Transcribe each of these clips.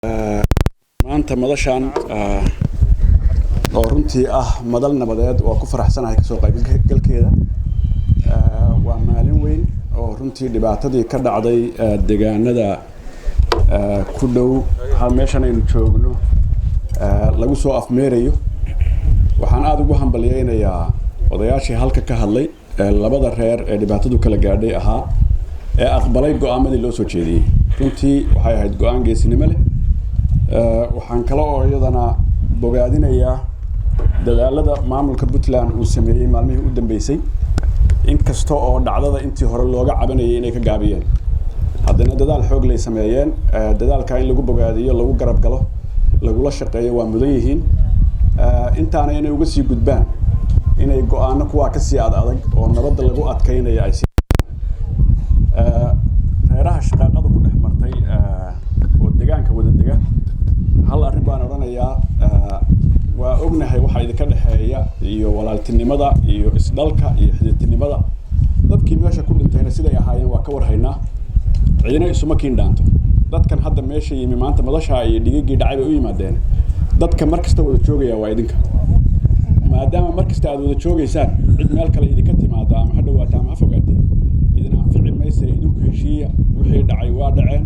maanta madashan oo runtii madal nabadeed oo ku faraxsanahay ka soo qaybgalkeeda waa maalin weyn oo runtii dhibaatadii ka dhacday deegaanada ku dhow hal meeshan aynu joogno lagu soo afmeerayo waxaan aad ugu hambaliyeynayaa odayaashii halka ka hadlay labada reer ee dhibaatadu kala gaadhay ahaa ee aqbalay go'aamadii loo soo jeediyay runtii waxay ahayd go'aan geesinimo leh waxaan kala oo iyadana bogaadinayaa dadaalada maamulka Puntland uu sameeyay maalmihii u dambeysay inkasta oo dhacdada intii hore looga cabanayay inay ka gaabiyeen haddana dadaal xoog leh sameeyeen dadaalka in lagu bogaadiyo lagu garab galo lagu la shaqeeyo waa mudan yihiin intaana inay uga sii gudbaan inay go'aano kuwa ka sii adag oo nabadda lagu adkeynayo ay reeraha shaqaaqada ku dhex martay oo deegaanka wada dega hal arrin baan oranayaa waa ognahay waxa idinka dhaxeeya iyo walaaltinimada iyo isdalka iyo xididnimada dadkii meesha ku dhintayna siday ahaayeen waa ka warhaynaa ciidana isuma kiindhaanto dadkan hadda meesha yimi maanta madasha iyo dhigigii dhacay bay u yimaadeen dadka markasta wada joogaya waa idinka maadaama markasta aad wada joogaysaan cid meel kale idinka timaada ama ha dhawaato ama ha fogaatee idin anfici maysa idinku heshiiya wixii dhacay waa dhaceen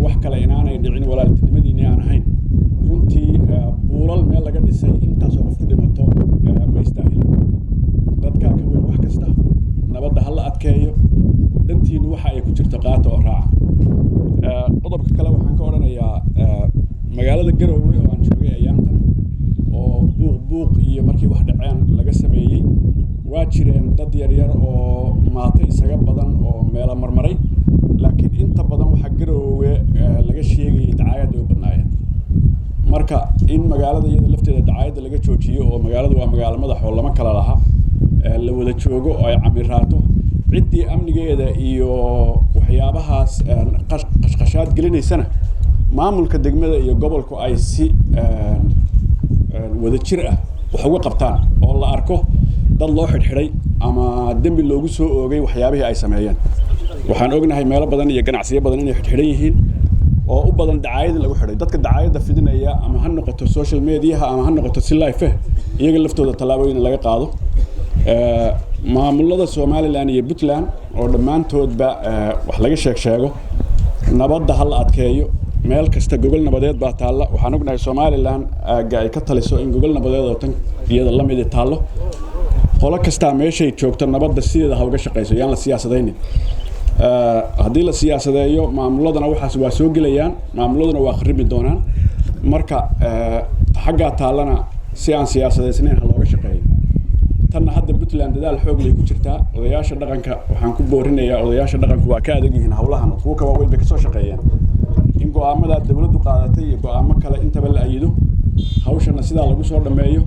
wax kale inaanay dhicin walaaltinimadiinii aan ahayn runtii buulal meel laga dhisay intaasoo qof ku dhimato ma istaahilan dadkaa ka weyn wax kasta nabadda ha la adkeeyo dantiinu waxa ay ku jirto qaata oo raaca qodobka kale waxaan ka odhanayaa magaalada Garowe oo aan joogay ayaantan oo buuq iyo markii wax dhaceen laga sameeyay waa jireen dad yar oo maatay isaga badan oo meelo marmaray laakiin inta badan waxa Garowe laga sheegay dacaayad oo badnaayeen marka in magaalada iyada lafteeda dacaayad laga joojiyo oo magaaladu waa magaalo madax oo lama kala laha la wada joogo oo ay camiraato ciddii amnigeeda iyo waxyaabahaas qashqashaad gelinaysana maamulka degmada iyo gobolku ay si wada jir wax uga qabtaan oo la arko dad loo xidhxidhay ama dambi loogu soo oogay waxyaabihii ay sameeyeen waxaan ognahay meelo badan iyo ganacsiyo badan inay xidhxidhan yihiin oo u badan dacaayad lagu xidhay dadka dacaayada fidinaya ama ha noqoto social media ama ha noqoto si live iyaga laftooda talaabooyin laga qaado maamulada Somaliland iyo Puntland oo dhamaantoodba wax laga sheego nabadda hal adkeeyo meel kasta gogol nabadeed baa taala waxaan ognahay Somaliland ay ka taliso in gogol nabadeed oo tan iyada la mid taalo qolo kasta meeshay joogto nabadda sideeda ha uga shaqeyso yaan la siyaasadeynin haddii la siyaasadeeyo maamuladana waxaas waa soo gelayaan maamuladuna waa kharibi doonaan marka xagga taalana si aan siyaasadeysnayn ha looga shaqeeyo tan hadda Puntland dadaal xoog leh ku jirtaa odayaasha dhaqanka waxaan ku boorinayaa odayaasha dhaqanku waa ka adag yihiin hawlahan kuwa ka waaweyn bay ka soo shaqeeyeen in go'aamada dawladdu qaadatay iyo go'aamo kale intaba la ayido hawshana sidaa lagu soo dhameeyo